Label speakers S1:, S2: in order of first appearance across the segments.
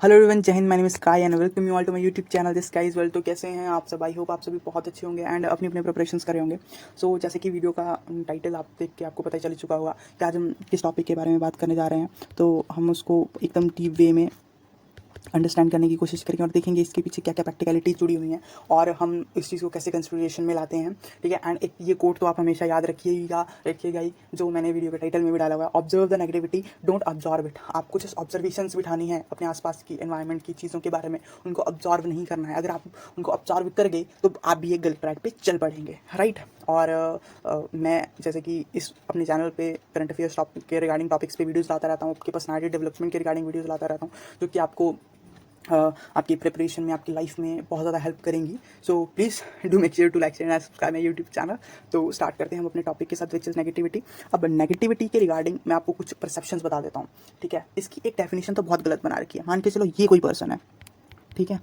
S1: Hello everyone, जय हिंद। My name is Sky and welcome you all to my YouTube channel this Sky is well. तो कैसे हैं आप सब? आई होप आप सभी बहुत अच्छे होंगे एंड अपनी अपने प्रिपरेशंस कर रहे होंगे। सो जैसे कि वीडियो का टाइटल आप देख के आपको पता चल चुका होगा कि आज हम किस टॉपिक के बारे में बात करने जा रहे हैं। तो हम उसको एकदम डीप वे में अंडरस्टैंड करने की कोशिश करेंगे और देखेंगे इसके पीछे क्या क्या प्रैक्टिकलिटीज जुड़ी हुई हैं और हम इस चीज़ को कैसे कंसिडरेशन में लाते हैं। ठीक है। एंड एक ये कोट तो आप हमेशा याद रखिएगा ही, जो मैंने वीडियो के टाइटल में भी डाला हुआ है, observe the negativity, don't observe it. आपको जस्ट ऑब्जर्वेशंस बिठानी है अपने आसपास की एनवायरनमेंट की चीज़ों के बारे में, उनको ऑब्जॉर्व नहीं करना है। अगर आप उनको ऑब्जॉर्व कर गए तो आप भी एक गलत ट्रैक पे चल पड़ेंगे, राइट। और मैं जैसे कि इस अपने चैनल पे करंट अफेयर्स टॉपिक के रिगार्डिंग टॉपिक्स पे वीडियोस लाता रहता हूँ, आपके पर्सनालिटी डेवलपमेंट के रिगार्डिंग वीडियोस लाता रहता हूँ, जो कि आपको आपकी प्रिपरेशन में, आपकी लाइफ में बहुत ज़्यादा हेल्प करेंगी। So please do make sure to like share and subscribe my YouTube channel. तो स्टार्ट करते हैं हम अपने टॉपिक के साथ, विच इज़ नेगेटिविटी। अब नेगेटिविटी के रिगार्डिंग मैं आपको कुछ परसेप्शंस बता देता हूँ। ठीक है। इसकी एक डेफिनेशन तो बहुत गलत बना रखी है। मान के चलो ये कोई पर्सन है, ठीक है।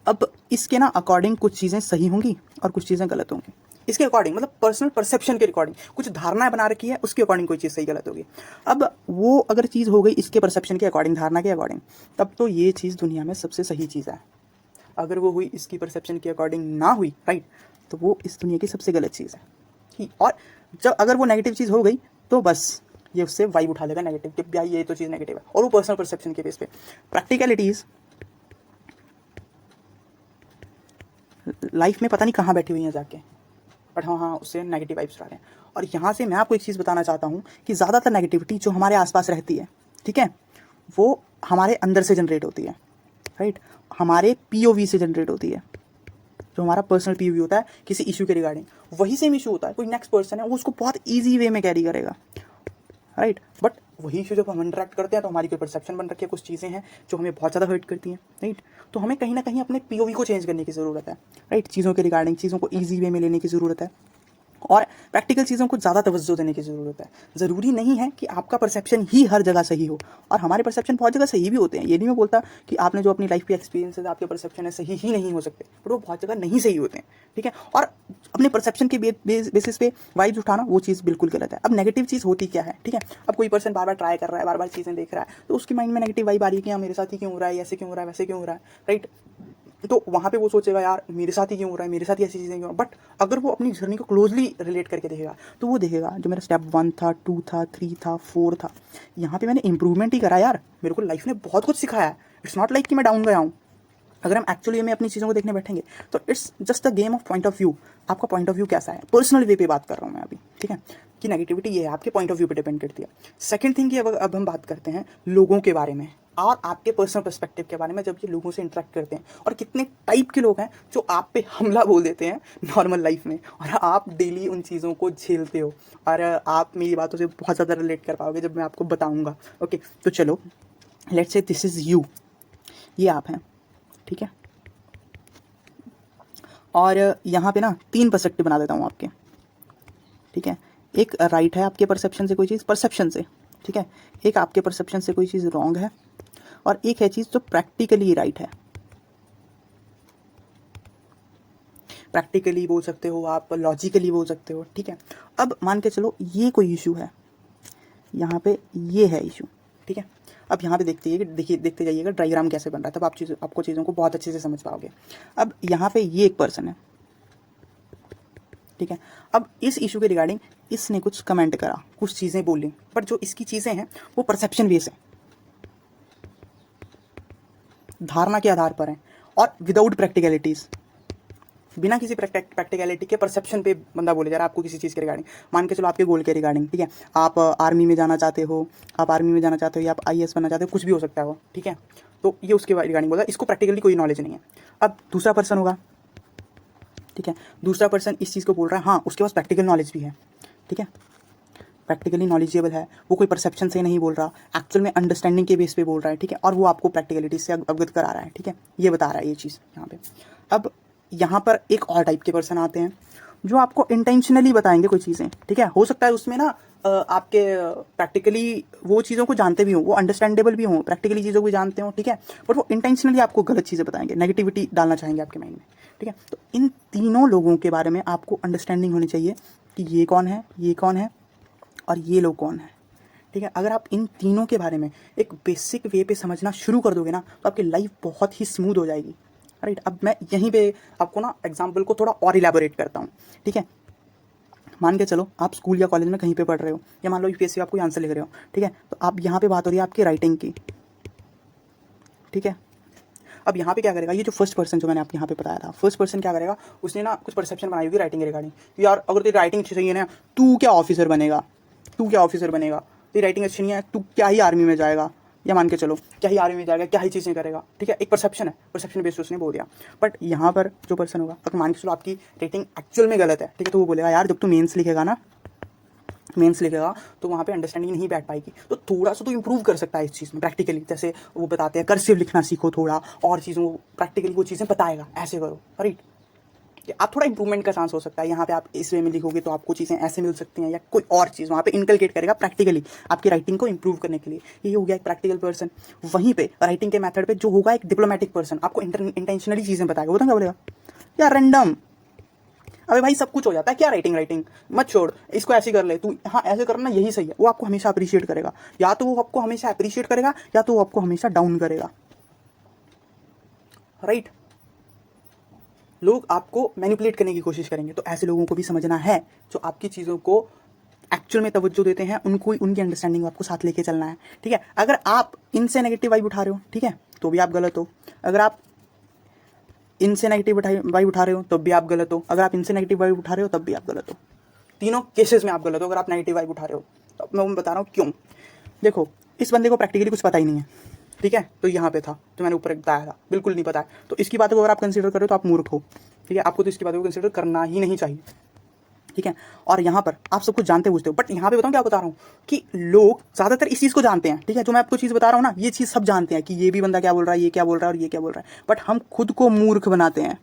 S1: अब इसके ना अकॉर्डिंग कुछ चीज़ें सही होंगी और कुछ चीज़ें गलत होंगी। इसके अकॉर्डिंग मतलब पर्सनल परसेप्शन के अकॉर्डिंग कुछ धारणाएं बना रखी है, उसके अकॉर्डिंग कोई चीज़ सही गलत होगी। अब वो अगर चीज़ हो गई इसके परसेप्शन के अकॉर्डिंग, धारणा के अकॉर्डिंग, तब तो ये चीज़ दुनिया में सबसे सही चीज़ है। अगर वो हुई इसकी परसेप्शन के अकॉर्डिंग ना हुई, राइट, तो वो इस दुनिया की सबसे गलत चीज़ है। ठीक। और जब अगर वो नेगेटिव चीज़ हो गई तो बस ये उससे वाइब उठा लेगा नेगेटिव कि भाई ये तो चीज़ नेगेटिव है, और वो पर्सनल परसेप्शन के बेस पे। प्रैक्टिकलिटीज़ लाइफ में पता नहीं कहाँ बैठी हुई हैं जाके, बट हाँ उससे नेगेटिव वाइब्स आ रहे हैं। और यहाँ से मैं आपको एक चीज़ बताना चाहता हूँ कि ज़्यादातर नेगेटिविटी जो हमारे आसपास रहती है, ठीक है, वो हमारे अंदर से जनरेट होती है, राइट। हमारे पीओवी से जनरेट होती है। जो हमारा पर्सनल पीओवी होता है किसी इशू के रिगार्डिंग, वही सेम इशू होता है। कोई नेक्स्ट पर्सन है वो उसको बहुत ईजी वे में कैरी करेगा, राइट। बट वही इशू जब हम इंटरेक्ट करते हैं तो हमारी कोई परसेप्शन बन रखी है, कुछ चीज़ें हैं जो हमें बहुत ज़्यादा हर्ट करती हैं, राइट। तो हमें कहीं ना कहीं अपने पीओवी को चेंज करने की ज़रूरत है, राइट। चीज़ों के रिगार्डिंग चीज़ों को ईजी वे में लेने की ज़रूरत है और प्रैक्टिकल चीज़ों को ज़्यादा तवज्जो देने की ज़रूरत है। ज़रूरी नहीं है कि आपका परसेप्शन ही हर जगह सही हो, और हमारे परसेप्शन बहुत जगह सही भी होते हैं। ये नहीं मैं बोलता कि आपने जो अपनी लाइफ के एक्सपीरियंसेस, आपके परसेप्शन है, सही ही नहीं हो सकते, बट वो बहुत जगह नहीं सही होते हैं, ठीक है। और अपने परसेप्शन के बेसिस पे वाइब्स उठाना, वो चीज़ बिल्कुल गलत है। अब नेगेटिव चीज़ होती क्या है, ठीक है। अब कोई पर्सन बार बार ट्राई कर रहा है, बार बार चीज़ें देख रहा है, तो उसके माइंड में नेगेटिव वाइब आ रही है कि हाँ मेरे साथ ही क्यों हो रहा है, ऐसे क्यों हो रहा है, वैसे क्यों हो रहा है, राइट। तो वहाँ पे वो सोचेगा यार मेरे साथ ही क्यों हो रहा है, मेरे साथ ही ऐसी चीज़ें क्यों। बट अगर वो अपनी जर्नी को क्लोजली रिलेट करके देखेगा तो वो देखेगा जो मेरा स्टेप 1 था, 2 था, 3 था, 4 था, यहाँ पे मैंने इंप्रूवमेंट ही करा यार। मेरे को लाइफ ने बहुत कुछ सिखाया है। इट्स नॉट लाइक कि मैं डाउन गया हूँ। अगर हम एक्चुअली में अपनी चीज़ों को देखने बैठेंगे तो it's just a game of point of view. आपका पॉइंट ऑफ व्यू कैसा है, पर्सनल वे पे बात कर रहा हूँ मैं अभी, ठीक है। कि नेगेटिविटी ये है, आपके पॉइंट ऑफ व्यू पे डिपेंड करती है। सेकंड थिंग, ये अब हम बात करते हैं लोगों के बारे में और आपके पर्सनल पर्सपेक्टिव के बारे में। जब ये लोगों से इंटरेक्ट करते हैं, और कितने टाइप के लोग हैं जो आप पे हमला बोल देते हैं नॉर्मल लाइफ में, और आप डेली उन चीज़ों को झेलते हो, और आप मेरी बातों से बहुत ज़्यादा रिलेट कर पाओगे जब मैं आपको बताऊँगा। ओके, तो चलो, let's say this is you, ये आप हैं, ठीक है। और यहाँ पे ना 3 पर्सपेक्टिव बना देता हूँ आपके, ठीक है। एक राइट है आपके परसेप्शन से कोई चीज़, परसेप्शन से, ठीक है। एक आपके परसेप्शन से कोई चीज़ रॉन्ग है, और एक है चीज़ जो प्रैक्टिकली राइट है। प्रैक्टिकली बोल सकते हो आप, लॉजिकली बोल सकते हो, ठीक है। अब मान के चलो ये कोई इशू है, यहाँ पे ये है इशू, ठीक है। अब यहाँ पे देखते जाइएगा डायग्राम कैसे बन रहा है, तब आपको चीज़ों को बहुत अच्छे से समझ पाओगे। अब यहाँ पे ये एक पर्सन है, ठीक है। अब इस इशू के रिगार्डिंग इसने कुछ कमेंट करा, कुछ चीज़ें बोली, बट जो इसकी चीज़ें हैं वो परसेप्शन बेस है, धारणा के आधार पर है, और विदाउट प्रैक्टिकलिटीज़, बिना किसी प्रैक्टिकलिटी के परसेप्शन पे बंदा बोले जा रहा है आपको किसी चीज़ के रिगार्डिंग। मान के चलो आपके गोल के रिगार्डिंग, ठीक है। आप आर्मी में जाना चाहते हो, या आप आईएएस बनना चाहते हो, कुछ भी हो सकता है वो, ठीक है। तो ये उसके रिगार्डिंग बोला, इसको प्रैक्टिकली कोई नॉलेज नहीं है। अब दूसरा पर्सन होगा, ठीक है। दूसरा पर्सन इस चीज़ को बोल रहा है, हाँ उसके पास प्रैक्टिकल नॉलेज भी है, ठीक है, प्रैक्टिकली नॉलेजेबल है। वो कोई परसेप्शन से नहीं बोल रहा, एक्चुअल में अंडरस्टैंडिंग के बेस पे बोल रहा है, ठीक है। और वो आपको प्रैक्टिकलिटी से अवगत करा रहा है, ठीक है, ये बता रहा है ये चीज़ यहाँ पे। अब यहाँ पर एक और टाइप के पर्सन आते हैं जो आपको इंटेंशनली बताएंगे कोई चीज़ें, ठीक है। हो सकता है उसमें ना आपके प्रैक्टिकली वो चीज़ों को जानते भी हों, वो अंडरस्टैंडेबल भी हों, प्रैक्टिकली चीज़ों को जानते हों, ठीक है, बट वो इंटेंशनली आपको गलत चीज़ें बताएंगे, नेगेटिविटी डालना चाहेंगे आपके माइंड में, ठीक है। तो इन तीनों लोगों के बारे में आपको अंडरस्टैंडिंग होनी चाहिए कि ये कौन है, ये कौन है, और ये लोग कौन है, ठीक है, अगर आप इन तीनों के बारे में एक बेसिक वे पे समझना शुरू कर दोगे ना तो आपकी लाइफ बहुत ही स्मूथ हो जाएगी। राइट, अब मैं यहीं पे आपको ना एग्जाम्पल को थोड़ा और इलेबोरेट करता हूँ। ठीक है, मान के चलो आप स्कूल या कॉलेज में कहीं पे पढ़ रहे हो, या मान लो यूपीएससी आप कोई आंसर लिख रहे हो। ठीक है, तो आप यहाँ पे बात हो रही है आपकी राइटिंग की। ठीक है, अब यहाँ पे क्या करेगा, ये जो फर्स्ट पर्सन जो मैंने आपको यहाँ पे बताया था, फर्स्ट पर्सन क्या करेगा, उसने ना कुछ परसेप्शन बनाई होगी राइटिंग के रिगार्डिंग कि यार अगर तेरी राइटिंग अच्छी है ना, तू क्या ऑफिसर बनेगा, तू क्या ऑफिसर बनेगा, तेरी राइटिंग अच्छी नहीं है, तू क्या ही आर्मी में जाएगा, या मान के चलो क्या ही आर्मी में जाएगा, क्या ही चीज़ें करेगा। ठीक है, एक परसेप्शन है, परसेप्शन बेस्ड उसने बोल दिया। बट यहाँ पर जो पर्सन होगा, अगर मान के चलो आपकी रेटिंग एक्चुअल में गलत है, ठीक है, तो वो बोलेगा यार जब तू मेंस लिखेगा ना, मेंस लिखेगा तो वहाँ पे अंडरस्टैंडिंग नहीं बैठ पाएगी, तो थोड़ा सा तो इंप्रूव कर सकता है इस चीज़ में प्रैक्टिकली। जैसे वो बताते हैं कर्सिव लिखना सीखो थोड़ा, और चीज़ों को प्रैक्टिकली वो चीज़ें बताएगा, ऐसे करो। राइट, आप थोड़ा इंप्रूवमेंट का चांस हो सकता है। यहाँ पे आप इस वे में लिखोगे तो आपको चीज़ें ऐसे मिल सकती हैं, या कोई और चीज़ वहाँ पे इनकलकेट करेगा प्रैक्टिकली आपकी राइटिंग को इंप्रूव करने के लिए। ये हो गया एक प्रैक्टिकल पर्सन। वहीं पे राइटिंग के मेथड पे जो होगा एक डिप्लोमेटिक पर्सन, आपको इंटेंशनली चीज़ें बताएगा। वो तो क्या बोलेगा, यार रैंडम, अबे भाई सब कुछ हो जाता है, क्या राइटिंग राइटिंग मत छोड़, इसको ऐसे कर ले तू, हाँ ऐसे करना यही सही है। वो आपको हमेशा अप्रिशिएट करेगा, या तो वो आपको हमेशा अप्रिशिएट करेगा या तो वो आपको हमेशा डाउन करेगा। राइट, लोग आपको मैनिपुलेट करने की कोशिश करेंगे, तो ऐसे लोगों को भी समझना है जो आपकी चीज़ों को एक्चुअल में तवज्जो देते हैं, उनको उनकी अंडरस्टैंडिंग आपको साथ लेके चलना है। ठीक है, अगर आप इनसे नेगेटिव वाइब उठा रहे हो, ठीक है, तो भी आप गलत हो। अगर आप इनसे नेगेटिव वाइब उठा रहे हो तब भी आप गलत हो। अगर आप इनसे नेगेटिव वाइब उठा रहे हो तब भी आप गलत हो। तीनों केसेस में आप गलत हो अगर आप नेगेटिव वाइब उठा रहे हो। तो मैं बता रहा हूँ क्यों। देखो, इस बंदे को प्रैक्टिकली कुछ पता ही नहीं है, ठीक है, तो यहाँ पे था तो मैंने ऊपर बताया था, बिल्कुल नहीं पता है, तो इसकी बातों को अगर आप कंसीडर करो तो आप मूर्ख हो। ठीक है, आपको तो इसकी बातों को कंसीडर करना ही नहीं चाहिए। ठीक है, और यहाँ पर आप सब कुछ जानते बुझते हो, बट यहाँ पे बताऊँ क्या बता रहा हूँ कि लोग ज़्यादातर इस चीज़ को जानते हैं। ठीक है, जो मैं आपको चीज़ बता रहा हूँ ना, ये चीज़ सब जानते हैं कि ये भी बंदा क्या बोल रहा है, ये क्या बोल रहा है और ये क्या बोल रहा है, बट हम खुद को मूर्ख बनाते हैं।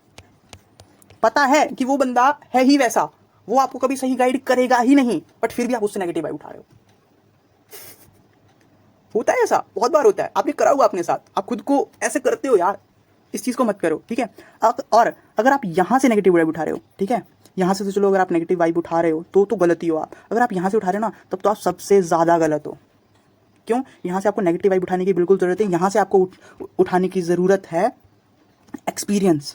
S1: पता है कि वो बंदा है ही वैसा, वो आपको कभी सही गाइड करेगा ही नहीं, बट फिर भी आप उससे नेगेटिव वाइब उठा रहे हो। होता है ऐसा, बहुत बार होता है, आपने करा होगा अपने साथ, आप खुद को ऐसे करते हो यार, इस चीज़ को मत करो। ठीक है, और अगर आप यहाँ से नेगेटिव वाइब उठा रहे हो, ठीक है, यहाँ से तो चलो अगर आप नेगेटिव वाइब उठा रहे हो तो गलती हो आप। अगर आप यहाँ से उठा रहे हो ना तब तो आप सबसे ज़्यादा गलत हो। क्यों, यहाँ से आपको नेगेटिव वाइब उठाने की बिल्कुल ज़रूरत है। यहाँ से आपको उठाने की ज़रूरत है एक्सपीरियंस।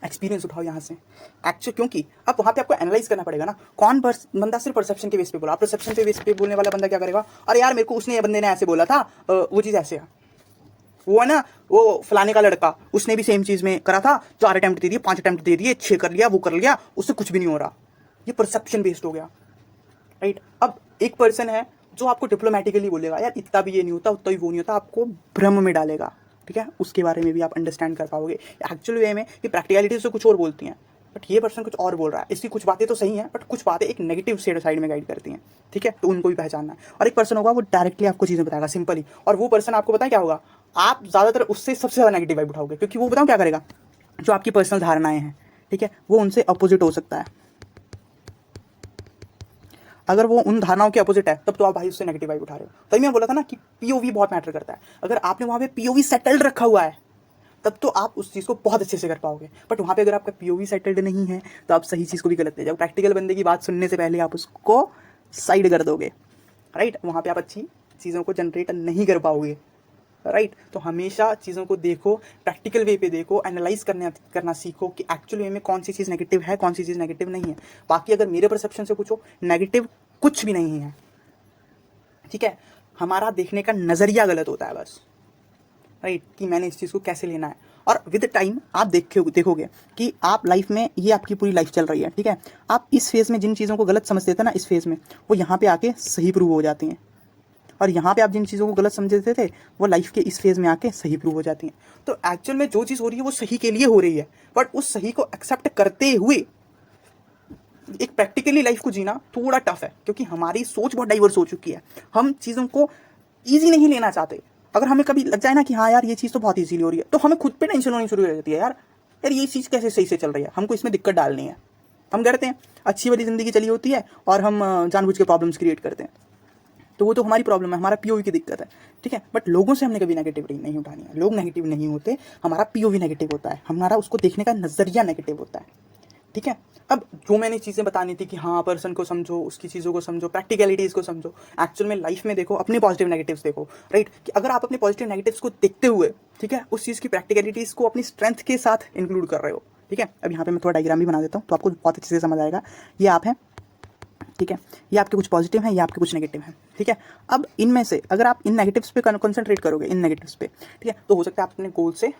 S1: एक्सपीरियंस उठाओ यहाँ से एक्चुअल, क्योंकि अब वहाँ पे आपको एनालाइज करना पड़ेगा ना, कौन बंदा सिर्फ परसेप्शन के बेस पे बोला। परसेप्शन के बेस पे बोलने वाला बंदा क्या करेगा, अरे यार मेरे को उसने बंदे ने ऐसे बोला था, वो चीज़ ऐसे है, वो है ना वो फलाने का लड़का, उसने भी सेम चीज़ में करा था, 4 अटेम्प्ट दे दिए, 5 अटेम्प्ट दे दिए, 6 कर लिया, वो कर लिया, उससे कुछ भी नहीं हो रहा। ये परसेप्शन बेस्ड हो गया। राइट, अब एक पर्सन है जो आपको डिप्लोमेटिकली बोलेगा यार इतना भी ये नहीं होता, उतना भी वो नहीं होता, आपको भ्रम में डालेगा। ठीक है, उसके बारे में भी आप अंडरस्टैंड कर पाओगे एक्चुअल वे में कि प्रैक्टिकलिटी से कुछ और बोलती हैं, बट ये पर्सन कुछ और बोल रहा है। इसकी कुछ बातें तो सही हैं, बट कुछ बातें एक नेगेटिव साइड में गाइड करती हैं। ठीक है, तो उनको भी पहचानना है। और एक पर्सन होगा वो डायरेक्टली आपको चीज़ें बताएगा सिंपली, और वो पर्सन आपको पता है क्या होगा, आप ज़्यादातर उससे सबसे ज़्यादा नेगेटिव वाइब उठाओगे, क्योंकि वो बताओ क्या करेगा, जो आपकी पर्सनल धारणाएं हैं, ठीक है, वो उनसे अपोजिट हो सकता है। अगर वो उन धारणाओं के अपोजिट है तब तो आप भाई उससे नेगेटिव वाइब उठा रहे हो। तभी मैं बोला था ना कि पीओवी बहुत मैटर करता है। अगर आपने वहाँ पे पीओवी सेटल्ड रखा हुआ है तब तो आप उस चीज़ को बहुत अच्छे से कर पाओगे, बट वहाँ पे अगर आपका पीओवी सेटल्ड नहीं है तो आप सही चीज़ को भी गलत ले जाओ। प्रैक्टिकल बंदे की बात सुनने से पहले आप उसको साइड कर दोगे। राइट, वहाँ पे आप अच्छी चीज़ों को जनरेट नहीं कर पाओगे। राइट, तो हमेशा चीज़ों को देखो, प्रैक्टिकल वे पे देखो, एनालाइज करना सीखो कि एक्चुअल वे में कौन सी चीज़ नेगेटिव है, कौन सी चीज़ नेगेटिव नहीं है। बाकी अगर मेरे परसेप्शन से पूछो, नेगेटिव कुछ भी नहीं है। ठीक है, हमारा देखने का नज़रिया गलत होता है बस। राइट, कि मैंने इस चीज़ को कैसे लेना है। और विद टाइम आप देखोगे कि आप लाइफ में, ये आपकी पूरी लाइफ चल रही है। ठीक है, आप इस फेज़ में जिन चीज़ों को गलत समझते थे ना, इस फेज़ में वो यहाँ पे आके सही प्रूव हो जाती हैं, और यहाँ पे आप जिन चीज़ों को गलत समझते थे वो लाइफ के इस फेज़ में आके सही प्रूव हो जाती हैं। तो एक्चुअल में जो चीज़ हो रही है वो सही के लिए हो रही है, बट उस सही को एक्सेप्ट करते हुए एक प्रैक्टिकली लाइफ को जीना थोड़ा टफ है, क्योंकि हमारी सोच बहुत डाइवर्स हो चुकी है। हम चीज़ों को ईजी नहीं लेना चाहते। अगर हमें कभी लग जाए ना कि हाँ यार ये चीज़ तो बहुत ईजीली हो रही है, तो हमें खुद पे टेंशन होनी शुरू हो जाती है, यार ये चीज़ कैसे सही से चल रही है, हमको इसमें दिक्कत डालनी है। हम करते हैं, अच्छी वाली ज़िंदगी चली होती है और हम जानबूझ के प्रॉब्लम्स क्रिएट करते हैं, तो वो तो हमारी प्रॉब्लम है, हमारा पीओवी की दिक्कत है। ठीक है, बट लोगों से हमने कभी नेगेटिविटी नहीं उठानी है। लोग नेगेटिव नहीं होते, हमारा पीओवी नेगेटिव होता है, हमारा उसको देखने का नज़रिया नेगेटिव होता है। ठीक है। अब जो मैंने चीज़ें बतानी थी कि हाँ पर्सन को समझो, उसकी चीज़ों को समझो, प्रैक्टिकलिटीज़ को समझो, एक्चुअल में लाइफ में देखो, अपने पॉजिटिव नेगेटिव्स देखो, राइट। कि अगर आप अपने पॉजिटिव नेगेटिव्स को देखते हुए, ठीक है, उस चीज़ की प्रैक्टिकलिटीज़ को अपनी स्ट्रेंथ के साथ इंक्लूड कर रहे हो, ठीक है। अब यहाँ पे मैं थोड़ा डायग्राम भी बना देता हूँ तो आपको बहुत अच्छे से समझ आएगा। ये आप हैं, ठीक है, ये आपके कुछ पॉजिटिव हैं, ये आपके कुछ नेगेटिव हैं, ठीक है। अब इनमें से अगर आप इन नेगेटिव्स पे कंसंट्रेट करोगे, इन नेगेटिव्स पे, ठीक है, तो हो सकता है आप अपने गोल से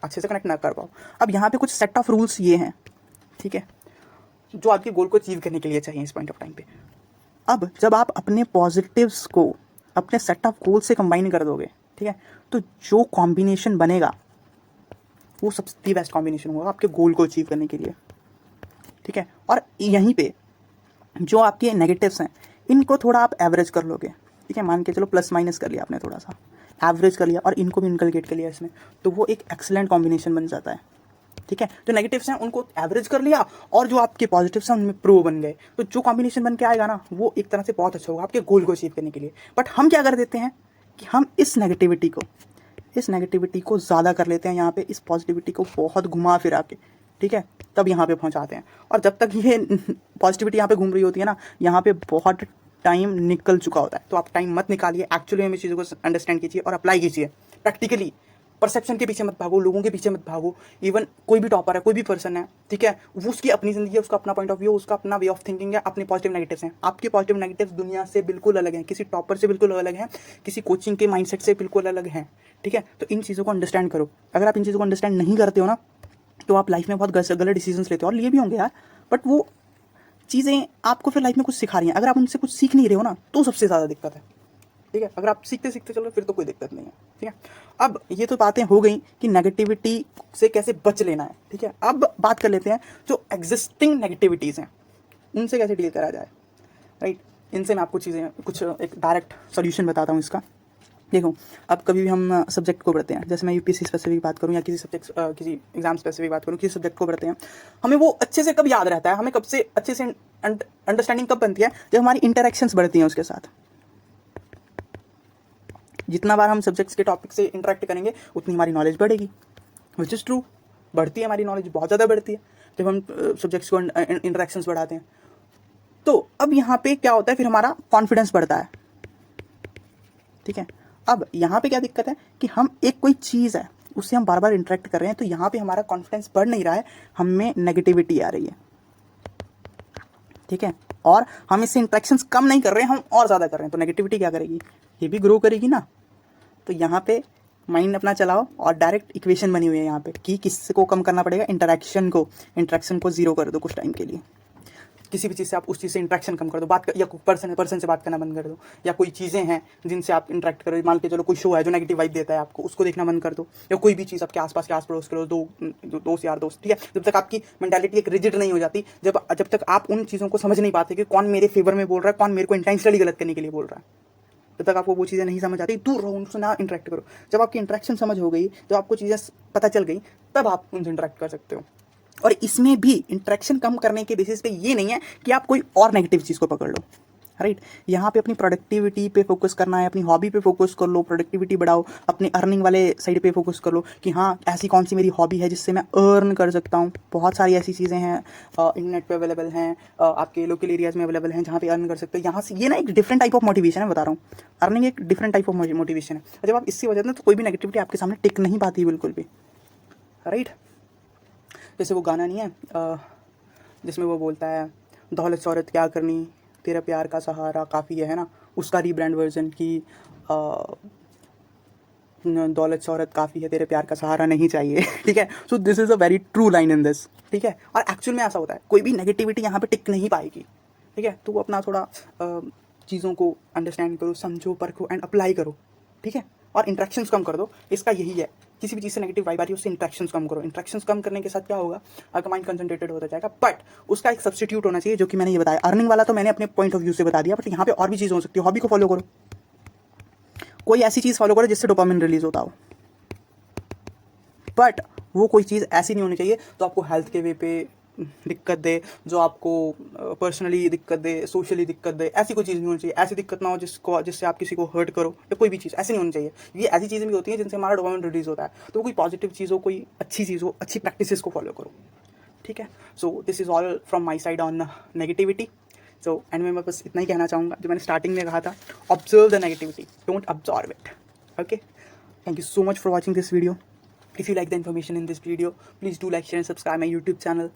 S1: अच्छे से कनेक्ट ना कर पाओ। अब यहाँ पे कुछ सेट ऑफ रूल्स ये हैं, ठीक है, जो आपके गोल को अचीव करने के लिए चाहिए इस पॉइंट ऑफ टाइम पे। अब जब आप अपने पॉजिटिव्स को अपने सेट ऑफ गोल से कंबाइन कर दोगे, ठीक है, तो जो कॉम्बिनेशन बनेगा वो सबसे बेस्ट कॉम्बिनेशन होगा आपके गोल को अचीव करने के लिए, ठीक है। और यहीं पे जो आपके नेगेटिव्स हैं इनको थोड़ा आप एवरेज कर लोगे, ठीक है, मान के चलो प्लस माइनस कर लिया आपने, थोड़ा सा एवरेज कर लिया और इनको भी इनकलकेट कर लिया इसमें, तो वो एक एक्सीलेंट कॉम्बिनेशन बन जाता है, ठीक है। जो नेगेटिव्स हैं उनको एवरेज कर लिया और जो आपके पॉजिटिव्स हैं उनमें प्रो बन गए, तो जो कॉम्बिनेशन बन के आएगा ना वो एक तरह से बहुत अच्छा होगा आपके गोल को अचीव करने के लिए। बट हम क्या कर देते हैं कि हम इस नेगेटिविटी को ज़्यादा कर लेते हैं यहाँ पे, इस पॉजिटिविटी को बहुत घुमा फिरा के, ठीक है, तब यहाँ पे पहुँचाते हैं। और जब तक ये पॉजिटिविटी यहाँ पे घूम रही होती है ना, यहाँ पे बहुत टाइम निकल चुका होता है। तो आप टाइम मत निकालिए, एक्चुअली में चीज़ों को अंडरस्टैंड कीजिए और अप्लाई कीजिए प्रैक्टिकली। परसेप्शन के पीछे मत भागो, लोगों के पीछे मत भागो। इवन कोई भी टॉपर है, कोई भी पर्सन है, ठीक है, वो उसकी अपनी ज़िंदगी है, उसका अपना पॉइंट ऑफ व्यू, उसका अपना वे ऑफ थिंकिंग है, अपने पॉजिटिव नेगेटिव्स हैं। आपके पॉजिटिव नेगेटिव्स दुनिया से बिल्कुल अलग हैं, किसी टॉपर से बिल्कुल अलग हैं, किसी कोचिंग के माइंडसेट से बिल्कुल अलग हैं, ठीक है। तो इन चीज़ों को अंडरस्टैंड करो। अगर आप इन चीज़ों को अंडरस्टैंड नहीं करते हो ना, तो आप लाइफ में बहुत गलत डिसीजंस लेते हो, और लिए भी होंगे यार, बट वो चीज़ें आपको फिर लाइफ में कुछ सिखा रही हैं। अगर आप उनसे कुछ सीख नहीं रहे हो ना, तो सबसे ज़्यादा दिक्कत है, ठीक है। अगर आप सीखते सीखते चलो फिर तो कोई दिक्कत नहीं है, ठीक है। अब ये तो बातें हो गई कि नेगेटिविटी से कैसे बच लेना है, ठीक है। अब बात कर लेते हैं जो एग्जिस्टिंग नेगेटिविटीज़ हैं उनसे कैसे डील करा जाए, राइट। इनसे मैं आपको चीज़ें कुछ एक डायरेक्ट सोल्यूशन बताता हूँ इसका। देखो, अब कभी भी हम सब्जेक्ट को पढ़ते हैं, जैसे मैं यूपीएससी स्पेसिफिक बात करूँ या किसी सब्जेक्ट किसी एग्जाम स्पेसिफिक बात करूँ, किसी सब्जेक्ट को पढ़ते हैं, हमें वो अच्छे से कब याद रहता है, हमें कब से अच्छे से अंडरस्टैंडिंग कब बनती है, जब हमारी इंटरेक्शंस बढ़ती हैं उसके साथ। जितना बार हम सब्जेक्ट्स के टॉपिक से इंटरेक्ट करेंगे उतनी हमारी नॉलेज बढ़ेगी, विच इज़ ट्रू। बढ़ती है हमारी नॉलेज, बहुत ज़्यादा बढ़ती है जब हम सब्जेक्ट्स को इंटरेक्शंस बढ़ाते हैं। तो अब यहाँ पे क्या होता है, फिर हमारा कॉन्फिडेंस बढ़ता है, ठीक है। अब यहाँ पे क्या दिक्कत है कि हम एक कोई चीज़ है उससे हम बार बार इंटरेक्ट कर रहे हैं, तो यहाँ पे हमारा कॉन्फिडेंस बढ़ नहीं रहा है, हमें नेगेटिविटी आ रही है, ठीक है। और हम इससे इंटरेक्शंस कम नहीं कर रहे हैं, हम और ज़्यादा कर रहे हैं, तो नेगेटिविटी क्या करेगी, ये भी ग्रो करेगी ना। तो यहाँ पे माइंड अपना चलाओ और डायरेक्ट इक्वेशन बनी हुई है यहाँ पे कि किसको कम करना पड़ेगा, इंटरेक्शन को जीरो कर दो कुछ टाइम के लिए। किसी भी चीज़ से आप उस चीज़ से इंटरेक्शन कम कर दो, या पर्सन से बात करना बंद कर दो, या कोई चीज़ें हैं जिनसे आप इंटरेक्ट करो, मान के चलो कोई शो है जो नेगेटिव वाइब देता है आपको, उसको देखना बंद कर दो, या कोई भी चीज़ आपके आसपास के आस पड़ोस करो, दोस्त यार दोस्त, ठीक है। जब तक आपकी मेंटालिटी एक रिजिड नहीं हो जाती, जब तक आप उन चीज़ों को समझ नहीं पाते कि कौन मेरे फेवर में बोल रहा है, कौन मेरे को इंटेंशनली गलत करने के लिए बोल रहा है, जब तक आपको वो चीज़ें नहीं समझ आती, दूर रहो उनसे, ना इंटरेक्ट करो। जब आपकी इंटरेक्शन समझ हो गई, जब आपको चीज़ें पता चल गई, तब आप उनसे इंटरेक्ट कर सकते हो। और इसमें भी इंटरेक्शन कम करने के बेसिस पे ये नहीं है कि आप कोई और नेगेटिव चीज़ को पकड़ लो, राइट। यहाँ पे अपनी प्रोडक्टिविटी पे फोकस करना है, अपनी हॉबी पे फोकस कर लो, प्रोडक्टिविटी बढ़ाओ, अपनी अर्निंग वाले साइड पे फोकस कर लो कि हाँ ऐसी कौन सी मेरी हॉबी है जिससे मैं अर्न कर सकता हूँ। बहुत सारी ऐसी चीज़ें हैं इंटरनेट पे अवेलेबल हैं, आपके लोकल एरियाज़ में अवेलेबल हैं जहाँ पे अर्न कर सकते हो। यहाँ से ये ना एक डिफरेंट टाइप ऑफ मोटिवेशन है, बता रहा हूँ, अर्निंग एक डिफरेंट टाइप ऑफ मोटिवेशन है। जब आप इससे वजह ना, तो कोई भी नेगेटिविटी आपके सामने टिक नहीं पाती बिल्कुल भी, राइट। जैसे वो गाना नहीं है जिसमें वो बोलता है दौलत शौहरत क्या करनी, तेरा प्यार का सहारा काफ़ी है ना, उसका रीब्रांड वर्जन की दौलत शौहरत काफ़ी है, तेरे प्यार का सहारा नहीं चाहिए, ठीक है। So this is a very true line in this, ठीक है। और एक्चुअल में ऐसा होता है, कोई भी नेगेटिविटी यहाँ पे टिक नहीं पाएगी, ठीक है। तो वो अपना थोड़ा चीज़ों को अंडरस्टैंड करो, समझो, परखो एंड अप्लाई करो, ठीक है। और इंट्रैक्शंस कम कर दो, इसका यही है, किसी भी चीज़ से नेगेटिव वाइब आ रही है उससे इंट्रैक्शंस कम करो। इंट्रैक्शंस कम करने के साथ क्या होगा, आपका माइंड कंसंट्रेटेड होता जाएगा, बट उसका एक सब्स्टिट्यूट होना चाहिए, जो कि मैंने ये बताया। अर्निंग वाला तो मैंने अपने पॉइंट ऑफ व्यू से बता दिया, बट यहाँ पे और भी चीज़ हो सकती है। हॉबी को फॉलो करो, कोई ऐसी चीज़ फॉलो करो जिससे डोपामिन रिलीज होता हो, बट वो कोई चीज़ ऐसी नहीं होनी चाहिए जो आपको हेल्थ के वे पे दिक्कत दे, जो आपको पर्सनली दिक्कत दे, सोशली दिक्कत दे। ऐसी कोई चीज़ नहीं होनी चाहिए, ऐसी दिक्कत ना हो जिससे आप किसी को हर्ट करो, या कोई भी चीज़ ऐसी नहीं होनी चाहिए। ये ऐसी चीज़ें भी होती हैं जिनसे हमारा डोपामिन रिलीज होता है। तो कोई पॉजिटिव चीज़ हो, कोई अच्छी चीज़ हो, अच्छी प्रैक्टिसेस को फॉलो करो, ठीक है। So this is all from my side on negativity. So and में मैं बस इतना ही कहना चाहूँगा जो मैंने स्टार्टिंग में कहा था, observe the negativity, don't absorb it. Okay, thank you so much for watching this video. If you like the information in this video, please do like, share and subscribe my YouTube channel.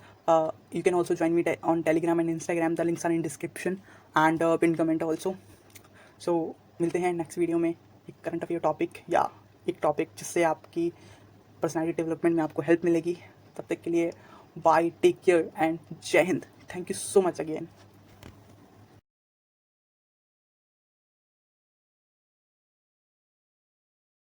S1: You can also join me on Telegram and Instagram. The links are in description and pinned comment also. So मिलते हैं next video में एक current affair topic या एक topic जिससे आपकी personality development में आपको हेल्प मिलेगी। तब तक के लिए बाय, टेक केयर एंड जय Hind. Thank you so much again.